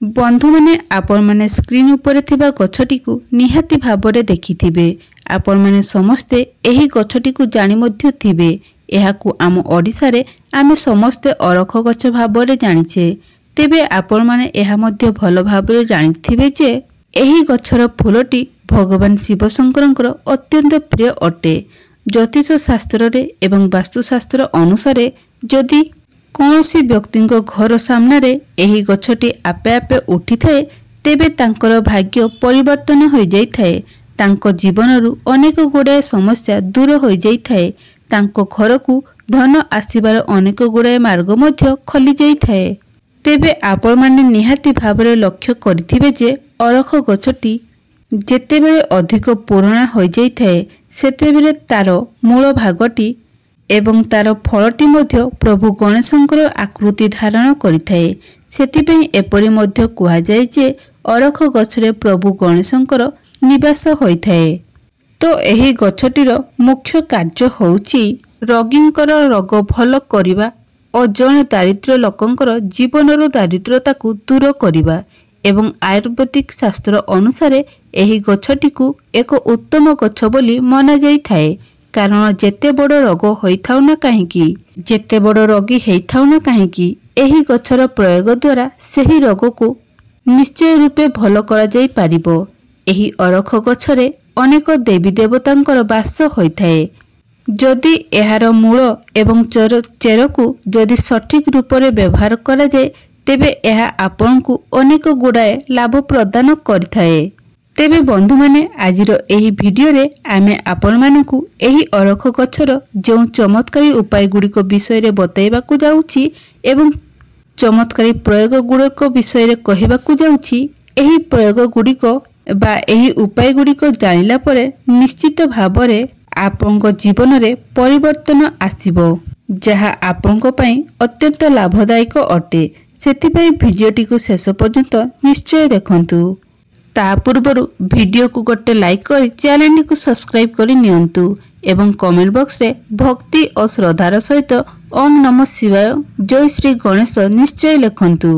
बंधु माने आपण माने स्क्रीन उपरे थिबा गछटी को निहाती भाबरे देखिथिबे। आपण माने समस्ते एही गछटी को जानि मध्य थिबे। एहाकू आम ओडिसा रे आमे समस्ते अरख गछ भाबरे जानिछे। तेबे आपण माने एहा मध्य भल भाबरे जानिथिबे जे एही गछर फूलटी भगवान शिव शंकरंकर अत्यंत प्रिय अटे। ज्योतिष शास्त्र रे एवं वास्तुशास्त्र अनुसार जदि कौनसी व्यक्ति घर सामने एही गछटी आपे आपे उठी थाए तेबे तांकर भाग्य परिवर्तन हो जाइथाए। तांको जीवनरू अनेक गुड़ाए समस्या दूर हो जाइथाए। तांको घर को धन आसीबार अनेक गुड़ाए मार्ग मध्य खोली जाइथाए। तेबे आपण माने निहाती भाबरे लक्ष्य करिथिबे जे अरख गछटी जेतेबेले अधिक पुराणा हो जाइथाए सेतेबेले तार मूल भागटी एवं तार फलटी मध्य प्रभु गणेशंकर आकृति धारण करिथाए। सेतिपई एपरि मध्य कुहा जाय जे अरख गछरे प्रभु गणेशंकर निवास होइथाए। तो एही गछटीर मुख्य कार्य होउची रोगींकर रोग भल करिबा और जणे दारिद्र्य लोकंकर जीवनरो दारिद्र्यता को दूर करिबा एवं आयुर्वेदिक शास्त्र अनुसार एही गछटी को एक उत्तम गछ बोली मना जाइथाए। कारण जेते बड़ रोग होइथाउ ना काहेकि जेते बड़ रोगी हेइथाउ ना काहेकि एही गछर प्रयोग द्वारा सेही रोग को निश्चय रूपे भल करा जाई पारिबो। एही अरख गछरे अनेक देवी देवतांकर वास होइथाए। जदि एहार मूल एवं चेर को जदि सठिक रूप रे व्यवहार करा जाए तेबे एहा आपन को अनेक गुड़ाए लाभ प्रदान करिथाए। तेबे बंधु माने आजिर एही वीडियो रे आमे आपण मानकू एही अरख गछर जो चमत्कारी उपाय गुड़िक विषय रे बतैबा को जाउची एवं चमत्कारी प्रयोग गुड़िक विषय रे कहिबा को जाउची। एही प्रयोग गुड़िक बा एही उपाय गुड़िक जानिला परे निश्चित भाबरे आपनक जीवन रे परिवर्तन आसीबो जहा आपनक पई अत्यंत लाभदायक अटे। सेतिपई वीडियोटी को शेष पर्यंत निश्चय देखंतु। ता पूर्वरु वीडियो को गोटे लाइक कर चैनल को सब्सक्राइब कर नियंतु एवं कमेंट बॉक्स रे भक्ति और श्रद्धार सहित ओम नमः शिवाय जय श्री गणेश निश्चय लिखंतु।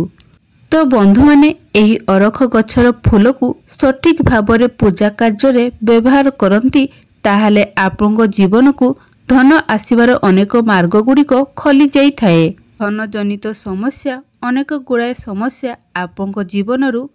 तो बंधु माने एही अरख गछर फूल को सठिक भाबरे पूजा कार्य रे व्यवहार करंती ताहाले आपनक जीवन को धन आसीबार अनेक मार्ग गुड़िक खोली जाई थाए। धन जनित समस्या अनेक गुड़ाए समस्या आपनक जीवनरू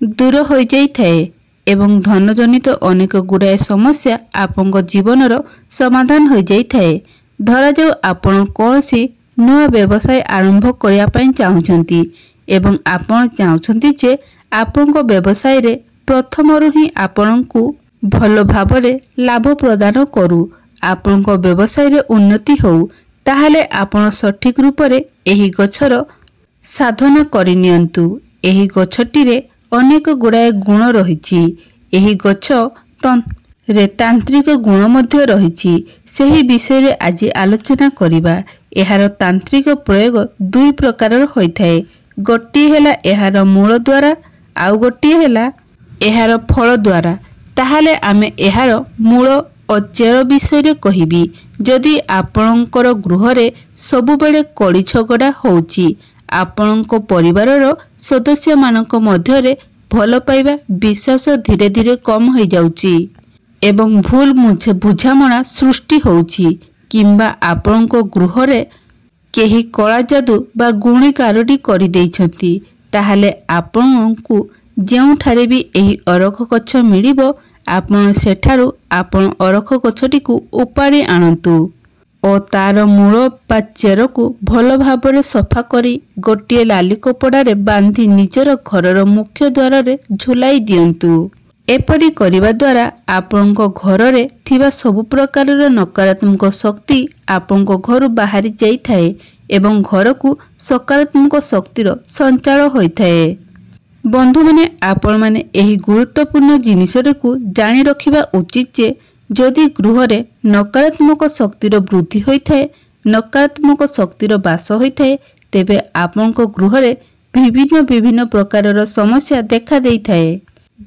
दूर हो जाइथाए एवं धन जनित अनेक गुड़ाए समस्या आपनक जीवनर समाधान हो जाइथाए। धरा जाऊ आपण कौनसी नुआ व्यवसाय आरंभ करिया पई चाहुचंती एवं आपण चाहुचंती जे आपनक व्यवसाय रे प्रथमरु ही आपनकू भल भाबरे लाभ प्रदान करू आपनक व्यवसाय रे उन्नति हो ताहाले आपण सठिक रूप रे एही गछर साधना करि नियंतु। एही गछटी रे अनेक गुड़ाए गुण रही। एही गछ रे तांत्रिक गुण मध्य रही। सेही विषय रे आज आलोचना करिबा। एहार तांत्रिक प्रयोग दुई प्रकार होइथाए। गोटी हेला एहार मूल द्वारा आउ गोटी हेला एहार फल द्वारा। ताहाले आमे एहार मूल और चेर विषय रे कहिबी। जदि आपणकर गृह रे सबु बेले कड़ी झगड़ा होउची आपणक परिवारर सदस्य मानक मध्य रे भल पाइबा विश्वास धीरे धीरे कम हो जाउची एवं भूल बुझामणा सृष्टि होउची किंबा आपणक गृह रे केही कला जादू बा गुणी कारडी करि देइछंती ताहाले आपणकू जेउठारे भी एही अरख गछ मिलिबो आपण सेठारु आपण अरख गछटी को उपाड़ी आणंतु और तार मूल बा चेर को भल भाबरे सफा करी गोटे लाली कपड़ा रे बांधी निजर घरर मुख्य द्वार रे झुलाई दियंतु। एपरि करिबा द्वारा आपनक घर रे थिबा सब प्रकारर नकारात्मक शक्ति आपनक घर बाहरी जाई थाए एवं घर को सकारात्मक शक्तिर संचार होइथाए। बंधु माने आपण माने एही गुरुत्वपूर्ण जिनिसरे को जानि रखिबा उचित जे जदि गृह रे नकारात्मक शक्तिर वृद्धि होइथाए नकारात्मक शक्तिर वास होइथाए तेबे आपनक गृह रे विभिन्न प्रकारर समस्या देखा देइथाए।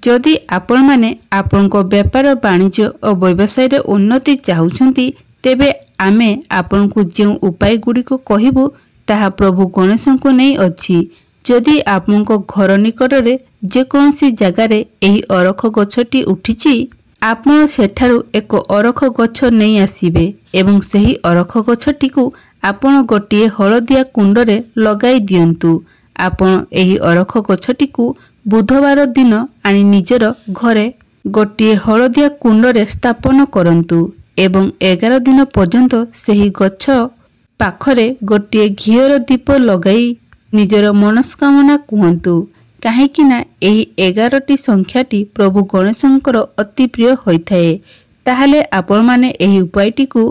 जदि आपण माने आपनक व्यापार वाणिज्य और व्यवसाय रे उन्नति चाहुछंती तेबे आमे आपनकू जो उपाय गुड़िक कहिबू ताहा प्रभु गणेश को नहीं अछि। जदि आपनको घर निकटरे जेकोसी जगार यही अरख गछटी उठिछि आपण सेठारु एक अरख गछ नहीं आसिबे एवं सही अरख गछटी को आपण गोटिए हलदिया कुंडरे लगाई दियंतु। आपण एही अरख गछटी को बुधवार दिन आनी निजर घरे गोटिए हलदिया कुंडरे स्थापन करंतु एवं 11 दिन पर्यंत सही गछ पाखरे गोटिए घियर दीप लगाई निजर मनस्कामना कहतु। कहीं ना यही 11टी संख्याटी प्रभु गणेशंकर अति प्रिय होइथाए। ताहले आपण माने एही उपायटी को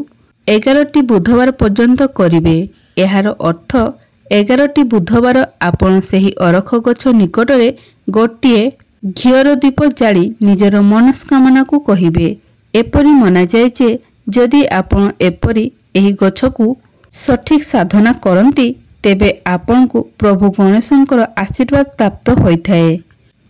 11टी बुधवार पर्यंत करिवे। एहार अर्थ 11टी बुधवार आपण सही अरख गछ निकटरे गोटिए घियर दीप जाली निजर मनस्कामना को कहिबे। एपरि मना जाए जे जदि आपण एपरि एही गछ को सठिक साधना करंती तेबे आपण को प्रभु गणेशंकर आशीर्वाद प्राप्त होइथाए।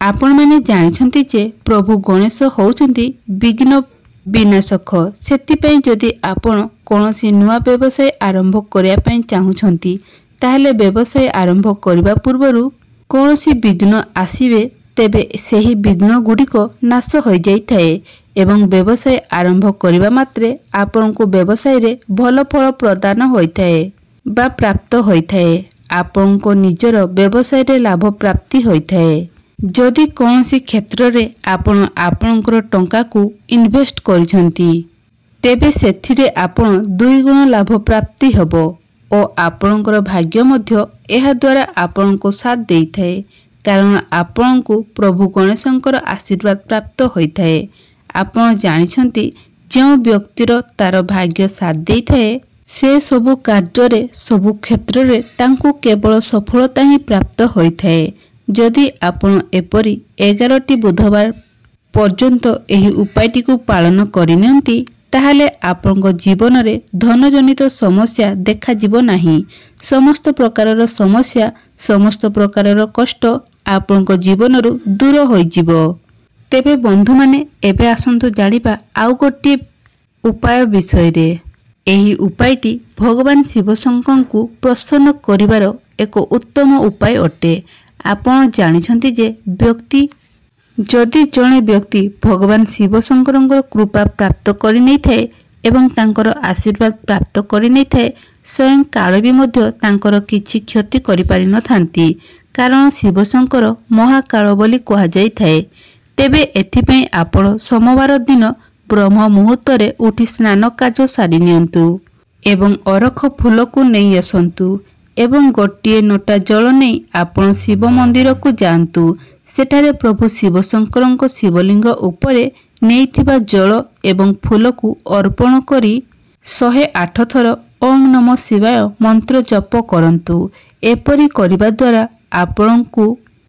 आपण माने जानिछंती जे प्रभु गणेश होउचंती विघ्न विनाशक। सेति पई जदि आपण कोनोसी नुआ व्यवसाय आरंभ करिया पई चाहुछंती ताहले व्यवसाय आरंभ करिबा पूर्वरु कोनोसी विघ्न आसीबे तेबे सेही विघ्न गुडिक नाश होई जाइथाए एवं व्यवसाय आरंभ करिबा मात्रे आपण को व्यवसाय रे भल फल प्रदान होइथाए बा प्राप्त होइथाए। आपण को निजर व्यवसाय रे लाभ प्राप्ति होइथाए। जदि कोनोसी क्षेत्र रे आपण आपणकर टंका को इन्वेस्ट करिसंती तेबे सेथिरे आपण 2 गुण लाभ प्राप्ति हबो ओ आपणकर भाग्य मध्य एहा द्वारा आपण को साथ देइथाए कारण आपण को प्रभु गणेशंकर आशीर्वाद प्राप्त होइथाए। आपण जानिछंती जो व्यक्तिर तार भाग्य साथ देइथाए से सबु कार्य सबु क्षेत्र रे तांको केवल सफलता ही प्राप्त होइथाए। जदि आपण एपरि 11टी बुधवार पर्यंत एही उपायटी को पालन करिनियंती ताहले आपनक जीवन रे धन जनित समस्या देखा जिवो नाही। समस्त प्रकारर समस्या समस्त प्रकारर कष्ट आपनक जीवन रु दूर होई जिवो। तेबे बंधु माने एबे आसंतु जानिबा आउ गोटी उपाय विषय रे। एही उपायटी भगवान शिव शंकर को प्रसन्न करिवार एक उत्तम उपाय अटे। आपण जानिछंती जे व्यक्ति जदि जणे व्यक्ति भगवान शिव शंकर कृपा प्राप्त करि नै थाए एवं तांकर आशीर्वाद प्राप्त करि नै थाए स्वयं काल भी मध्य तांकर किछि क्षति करि पारि न थांती कारण शिव शंकर महाकाल बोली कहा जाय थाए। तेबे एथिपई आपण सोमवार दिन ब्रह्म मुहूर्त रे उठी स्नान कार्य सारी नियंतु एवं अरख फूल को नहीं आसंतु एवं गोटिए नोटा जल नहीं आपण शिव मंदिर को जांतु। सेठारे प्रभु शिव शंकर शिवलिंग उपरे नेइथिबा जल एवं फूल को अर्पण करी 108 थर ओम नमः शिवाय मंत्र जप करंतु। एपरि करिबा द्वारा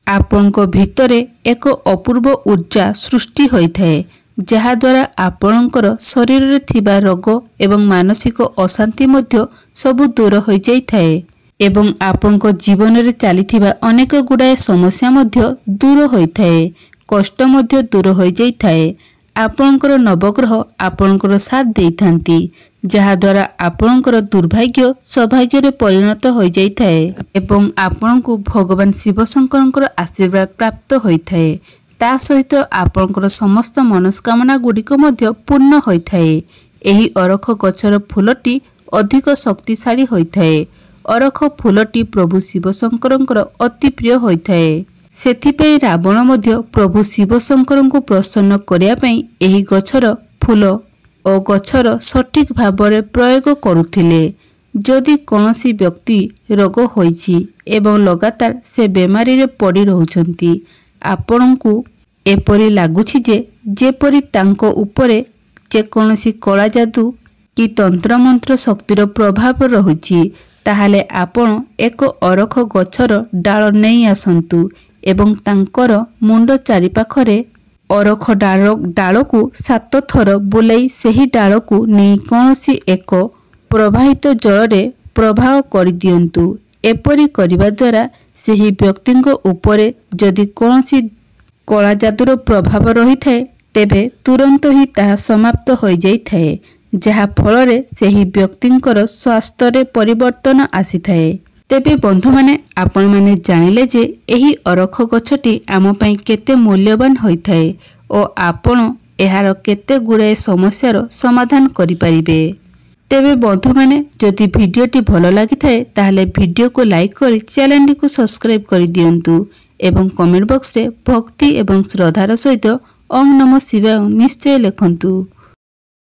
आपणको भितरे एक अपूर्व ऊर्जा सृष्टि होइथाए जहा द्वारा आपणकर शरीर रे थिबा रोग एवं मानसिक अशांति मध्य सबु दूर हो जाइथाए एवं आपणको जीवन रे चलीथिबा अनेक गुडाए समस्या मध्य दूर होइथाए कष्ट मध्य दूर हो जाइथाए। आपणकर नवग्रह आपणकर साथ देइथांती जहा द्वारा आपणकर दुर्भाग्य सौभाग्य रे परिणत हो जाइथाए एवं आपणको भगवान शिव शंकरଙ୍କର आशीर्वाद प्राप्त होइथाए। ता सहित आपणकर समस्त मनस्कामना गुडिक मध्य पूर्ण होइथाए। एही अरख गछर फूलटी अधिक शक्तिशाली होइथाए। अरख फूलटी प्रभु शिव शंकरଙ୍କର अति प्रिय होइथाए। सेथिपई रावण मध्य प्रभु शिव शंकरଙ୍କୁ प्रसन्न करिया पई एही गछर फूल और गछर सठिक भावरे प्रयोग करुथिले। जदि कौनसी व्यक्ति रोग होइछि एवं लगातार से बेमारी रे पड़ी रहुछंती आपणଙ୍କୁ एपरि लागुछि जे जेपरि तांको उपरे जेकोनसी कला जादू कि तंत्र मंत्र शक्तिर प्रभाव रहुछि ताहाले आपण एक अरख गछर डाल नहीं आसंतु एवं तांकर मुंड चारि पाखरे अरख डाल को 7 थर बुलाई सेही डाल को नहीं कौनसी एक प्रवाहित जल रे प्रभाव कर दियंतु। एपरि करिबा द्वारा सेही व्यक्तिंको उपरे जदि कौनसी कला जादूर प्रभाव रही थाए तेबे तुरंत ही ताहा समाप्त हो जाइथाए जहा फल रे सेही व्यक्तिंकर स्वास्थ्य रे परिवर्तन आसी थाए। ତେବେ ବନ୍ଧୁମାନେ ଆପଣମାନେ ଜାଣିଲେ ଯେ ଏହି ଅରଖ ଗଛଟି ଆମ ପାଇଁ କେତେ ମୂଲ୍ୟବାନ ହୋଇଥାଏ ଓ ଆପଣ ଏହାର କେତେ ଗୁଡ଼ାଏ ସମସ୍ୟାର ସମାଧାନ କରିପାରିବେ। ତେବେ ବନ୍ଧୁମାନେ ଯଦି ଭିଡ଼ିଓଟି ଭଲ ଲାଗିଥାଏ ତାହେଲେ ଭିଡ଼ିଓକୁ ଲାଇକ୍ କରି ଚ୍ୟାନେଲଟିକୁ ସବସ୍କ୍ରାଇବ୍ କରିଦିଅନ୍ତୁ ଏବଂ କମେଣ୍ଟ ବକ୍ସରେ ଭକ୍ତି ଏବଂ ଶ୍ରଦ୍ଧାର ସହିତ ଓଁ ନମଃ ଶିବାୟ ନିଶ୍ଚୟ ଲେଖନ୍ତୁ।